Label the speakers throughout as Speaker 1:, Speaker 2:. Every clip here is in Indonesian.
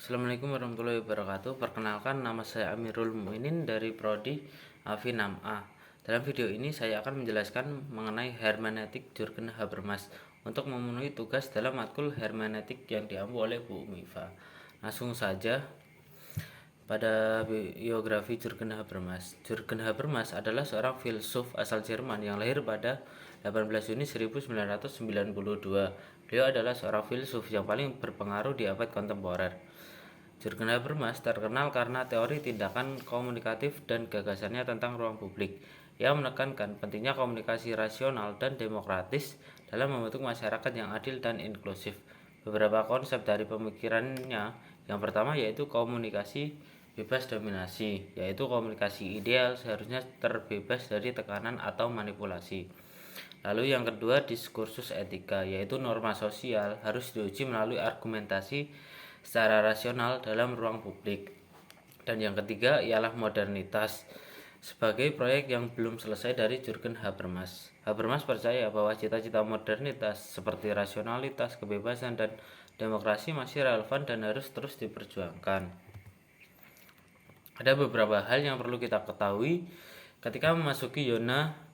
Speaker 1: Assalamualaikum warahmatullahi wabarakatuh. Perkenalkan, nama saya Amirul Mukminin dari Prodi Avi 6A. Dalam video ini saya akan menjelaskan mengenai hermeneutik Jurgen Habermas untuk memenuhi tugas dalam matkul hermeneutik yang diampu oleh Bu Mifa. Langsung saja pada biografi Jurgen Habermas. Jurgen Habermas adalah seorang filsuf asal Jerman yang lahir pada 18 Juni 1992. Beliau adalah seorang filsuf yang paling berpengaruh di abad kontemporer. Jurgen Habermas terkenal karena teori tindakan komunikatif dan gagasannya tentang ruang publik. Ia menekankan pentingnya komunikasi rasional dan demokratis dalam membentuk masyarakat yang adil dan inklusif. Beberapa konsep dari pemikirannya, yang pertama yaitu komunikasi bebas dominasi, yaitu komunikasi ideal seharusnya terbebas dari tekanan atau manipulasi. Lalu yang kedua, diskursus etika, yaitu norma sosial harus diuji melalui argumentasi secara rasional dalam ruang publik. Dan yang ketiga ialah modernitas, sebagai proyek yang belum selesai dari Jurgen Habermas. Habermas percaya bahwa cita-cita modernitas seperti rasionalitas, kebebasan, dan demokrasi masih relevan dan harus terus diperjuangkan. Ada beberapa hal yang perlu kita ketahui ketika memasuki zona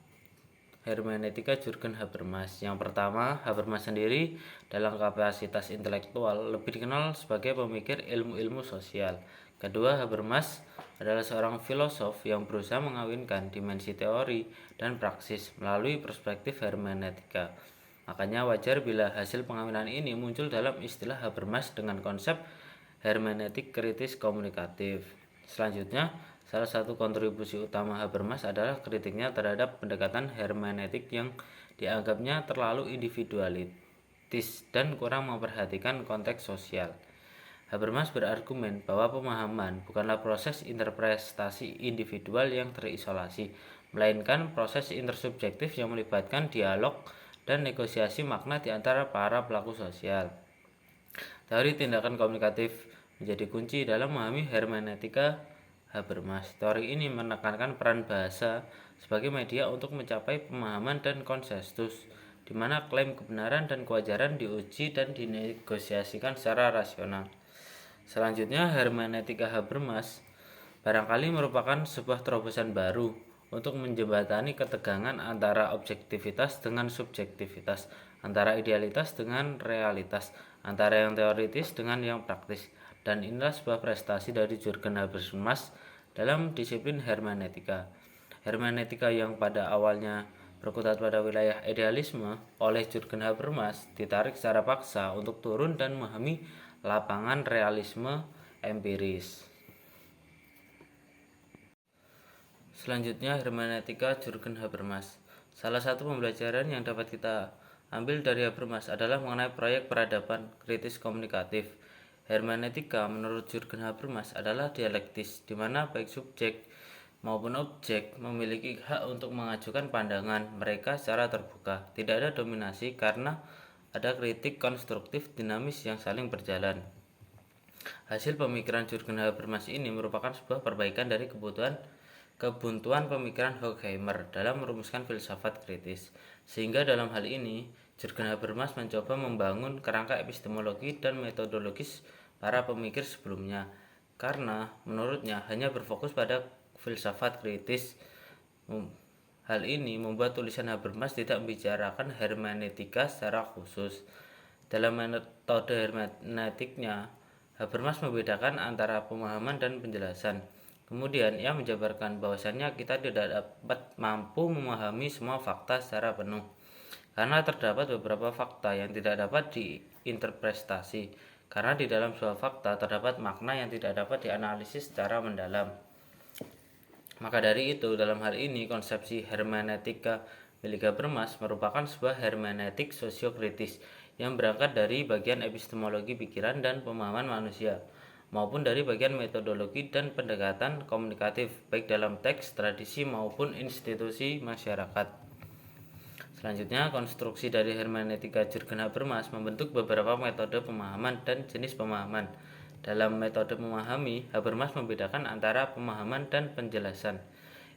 Speaker 1: hermeneutika Jurgen Habermas. Yang pertama, Habermas sendiri dalam kapasitas intelektual lebih dikenal sebagai pemikir ilmu-ilmu sosial. Kedua, Habermas adalah seorang filosof yang berusaha mengawinkan dimensi teori dan praksis melalui perspektif hermeneutika. Makanya wajar bila hasil pengawinan ini muncul dalam istilah Habermas dengan konsep hermeneutik kritis komunikatif. Selanjutnya, salah satu kontribusi utama Habermas adalah kritiknya terhadap pendekatan hermeneutik yang dianggapnya terlalu individualistis dan kurang memperhatikan konteks sosial. Habermas berargumen bahwa pemahaman bukanlah proses interpretasi individual yang terisolasi, melainkan proses intersubjektif yang melibatkan dialog dan negosiasi makna di antara para pelaku sosial. Teori tindakan komunikatif menjadi kunci dalam memahami hermeneutika Habermas. Teori ini menekankan peran bahasa sebagai media untuk mencapai pemahaman dan konsensus, di mana klaim kebenaran dan kewajaran diuji dan dinegosiasikan secara rasional. Selanjutnya, hermeneutika Habermas barangkali merupakan sebuah terobosan baru untuk menjembatani ketegangan antara objektivitas dengan subjektivitas, antara idealitas dengan realitas, antara yang teoritis dengan yang praktis. Dan inilah sebuah prestasi dari Jurgen Habermas dalam disiplin hermeneutika. Hermeneutika yang pada awalnya berkutat pada wilayah idealisme oleh Jurgen Habermas ditarik secara paksa untuk turun dan memahami lapangan realisme empiris. Selanjutnya, hermeneutika Jurgen Habermas. Salah satu pembelajaran yang dapat kita ambil dari Habermas adalah mengenai proyek peradaban kritis komunikatif. Hermeneutika menurut Jurgen Habermas adalah dialektis, di mana baik subjek maupun objek memiliki hak untuk mengajukan pandangan mereka secara terbuka. Tidak ada dominasi karena ada kritik konstruktif dinamis yang saling berjalan. Hasil pemikiran Jurgen Habermas ini merupakan sebuah perbaikan dari kebuntuan pemikiran Horkheimer dalam merumuskan filsafat kritis. Sehingga dalam hal ini, Jurgen Habermas mencoba membangun kerangka epistemologi dan metodologis para pemikir sebelumnya, karena menurutnya hanya berfokus pada filsafat kritis. Hal ini membuat tulisan Habermas tidak membicarakan hermeneutika secara khusus. Dalam metode hermeneutiknya, Habermas membedakan antara pemahaman dan penjelasan. Kemudian ia menjabarkan bahwasannya kita tidak dapat mampu memahami semua fakta secara penuh, karena terdapat beberapa fakta yang tidak dapat diinterpretasi, karena di dalam sebuah fakta terdapat makna yang tidak dapat dianalisis secara mendalam. Maka dari itu, dalam hal ini konsepsi hermeneutika milik Habermas merupakan sebuah hermeneutik sosiokritis yang berangkat dari bagian epistemologi pikiran dan pemahaman manusia, maupun dari bagian metodologi dan pendekatan komunikatif, baik dalam teks, tradisi, maupun institusi masyarakat. Selanjutnya, konstruksi dari hermeneutika Jurgen Habermas membentuk beberapa metode pemahaman dan jenis pemahaman. Dalam metode memahami, Habermas membedakan antara pemahaman dan penjelasan.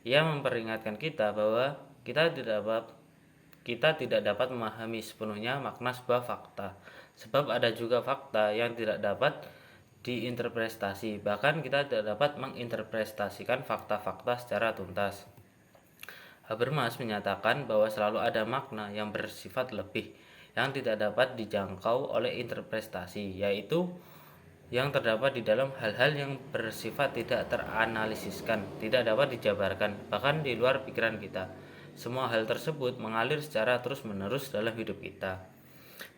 Speaker 1: Ia memperingatkan kita bahwa kita tidak dapat memahami sepenuhnya makna sebuah fakta, sebab ada juga fakta yang tidak dapat diinterpretasi. Bahkan kita tidak dapat menginterpretasikan fakta-fakta secara tuntas. Habermas menyatakan bahwa selalu ada makna yang bersifat lebih yang tidak dapat dijangkau oleh interpretasi, yaitu yang terdapat di dalam hal-hal yang bersifat tidak teranalisiskan, tidak dapat dijabarkan, bahkan di luar pikiran kita. Semua hal tersebut mengalir secara terus-menerus dalam hidup kita.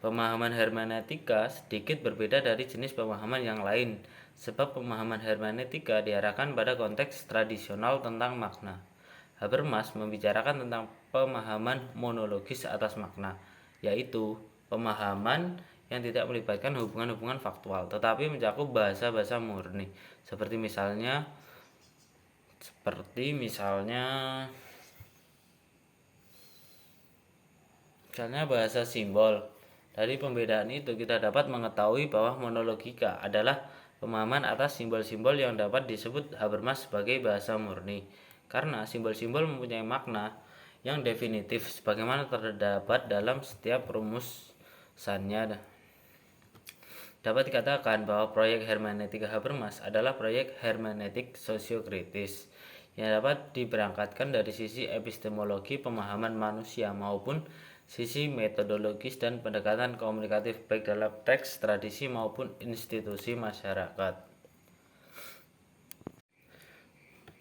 Speaker 1: Pemahaman hermeneutika sedikit berbeda dari jenis pemahaman yang lain, sebab pemahaman hermeneutika diarahkan pada konteks tradisional tentang makna. Habermas membicarakan tentang pemahaman monologis atas makna, yaitu pemahaman yang tidak melibatkan hubungan-hubungan faktual, tetapi mencakup bahasa-bahasa murni, seperti misalnya bahasa simbol. Dari pembedaan itu kita dapat mengetahui bahwa monologika adalah pemahaman atas simbol-simbol yang dapat disebut Habermas sebagai bahasa murni, karena simbol-simbol mempunyai makna yang definitif sebagaimana terdapat dalam setiap rumusannya. Dapat dikatakan bahwa proyek hermeneutika Habermas adalah proyek hermeneutik sosiokritis yang dapat diberangkatkan dari sisi epistemologi pemahaman manusia maupun sisi metodologis dan pendekatan komunikatif baik dalam teks, tradisi maupun institusi masyarakat.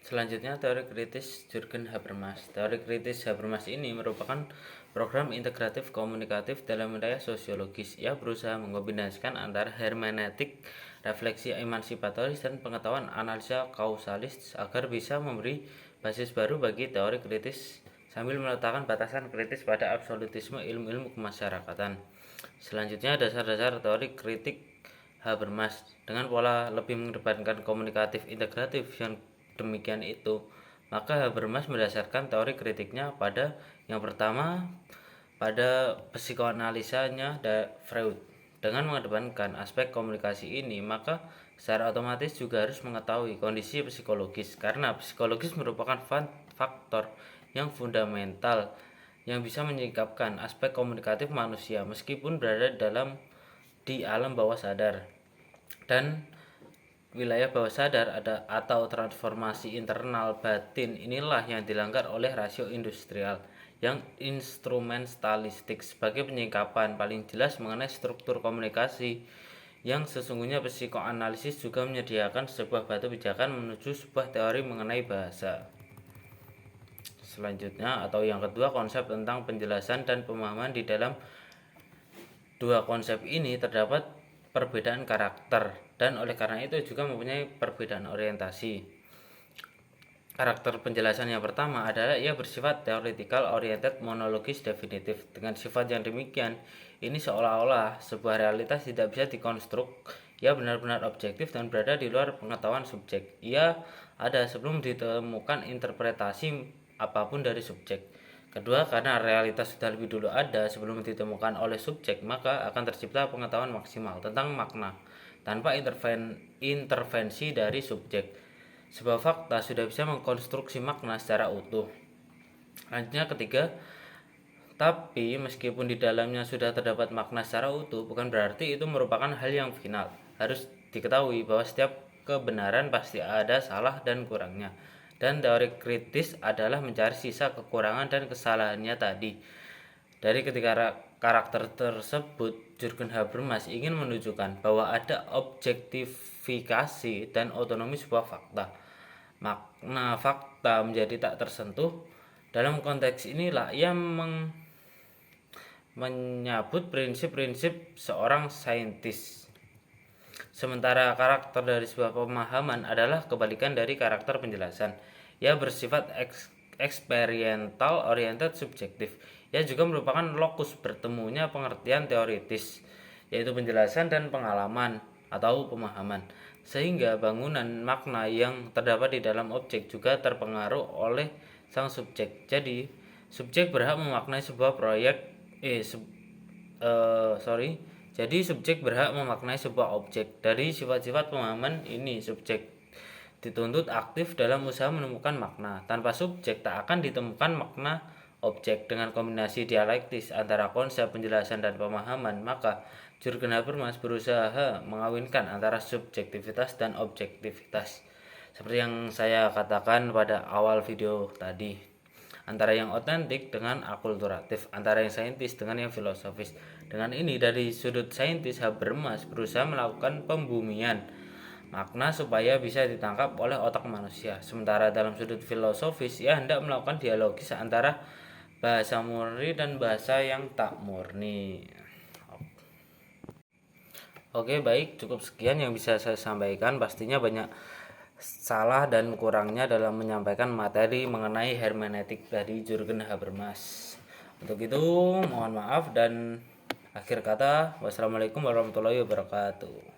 Speaker 1: Selanjutnya, teori kritis Jürgen Habermas. Teori kritis Habermas ini merupakan program integratif komunikatif dalam wilayah sosiologis. Ia berusaha mengombinasikan antara hermeneutik, refleksi emansipatoris, dan pengetahuan analisa kausalis agar bisa memberi basis baru bagi teori kritis sambil meletakkan batasan kritis pada absolutisme ilmu-ilmu kemasyarakatan. Selanjutnya, dasar-dasar teori kritik Habermas dengan pola lebih mengedepankan komunikatif integratif yang demikian itu, maka Habermas mendasarkan teori kritiknya pada yang pertama pada psikoanalisanya Freud. Dengan mengedepankan aspek komunikasi ini, maka secara otomatis juga harus mengetahui kondisi psikologis, karena psikologis merupakan faktor yang fundamental yang bisa menyingkapkan aspek komunikatif manusia meskipun berada di alam bawah sadar dan wilayah bawah sadar atau transformasi internal batin. Inilah yang dilanggar oleh rasio industrial yang instrumentalistik sebagai penyingkapan paling jelas mengenai struktur komunikasi. Yang sesungguhnya psikoanalisis juga menyediakan sebuah batu pijakan menuju sebuah teori mengenai bahasa. Selanjutnya atau yang kedua, konsep tentang penjelasan dan pemahaman. Di dalam dua konsep ini terdapat perbedaan karakter dan oleh karena itu juga mempunyai perbedaan orientasi. Karakter penjelasan yang pertama adalah ia bersifat theoretical oriented monologis definitif. Dengan sifat yang demikian, ini seolah-olah sebuah realitas tidak bisa dikonstruk. Ia benar-benar objektif dan berada di luar pengetahuan subjek. Ia ada sebelum ditemukan interpretasi apapun dari subjek. Kedua, karena realitas sudah lebih dulu ada sebelum ditemukan oleh subjek, maka akan tercipta pengetahuan maksimal tentang makna tanpa intervensi dari subjek. Sebuah fakta sudah bisa mengkonstruksi makna secara utuh. Selanjutnya ketiga, tapi meskipun di dalamnya sudah terdapat makna secara utuh, bukan berarti itu merupakan hal yang final. Harus diketahui bahwa setiap kebenaran pasti ada salah dan kurangnya. Dan teori kritis adalah mencari sisa kekurangan dan kesalahannya tadi. Dari ketiga karakter tersebut, Jürgen Habermas ingin menunjukkan bahwa ada objektifikasi dan otonomi sebuah fakta. Makna fakta menjadi tak tersentuh. Dalam konteks inilah ia menyebut prinsip-prinsip seorang saintis. Sementara karakter dari sebuah pemahaman adalah kebalikan dari karakter penjelasan. Ia bersifat experiential oriented subjektif. Ia juga merupakan lokus bertemunya pengertian teoritis, yaitu penjelasan dan pengalaman atau pemahaman. Sehingga bangunan makna yang terdapat di dalam objek juga terpengaruh oleh sang subjek. Jadi, subjek berhak memaknai sebuah Jadi subjek berhak memaknai sebuah objek. Dari sifat-sifat pemahaman ini, subjek dituntut aktif dalam usaha menemukan makna. Tanpa subjek tak akan ditemukan makna objek dengan kombinasi dialektis antara konsep penjelasan dan pemahaman, maka Jürgen Habermas berusaha mengawinkan antara subjektivitas dan objektivitas. Seperti yang saya katakan pada awal video tadi, antara yang otentik dengan akulturatif, antara yang saintis dengan yang filosofis. Dengan ini, dari sudut saintis, Habermas berusaha melakukan pembumian makna supaya bisa ditangkap oleh otak manusia. Sementara dalam sudut filosofis, ia hendak melakukan dialogis antara bahasa murni dan bahasa yang tak murni. Oke, baik, cukup sekian yang bisa saya sampaikan. Pastinya banyak salah dan kurangnya dalam menyampaikan materi mengenai hermeneutik dari Jürgen Habermas. Untuk itu, mohon maaf dan akhir kata, wassalamualaikum warahmatullahi wabarakatuh.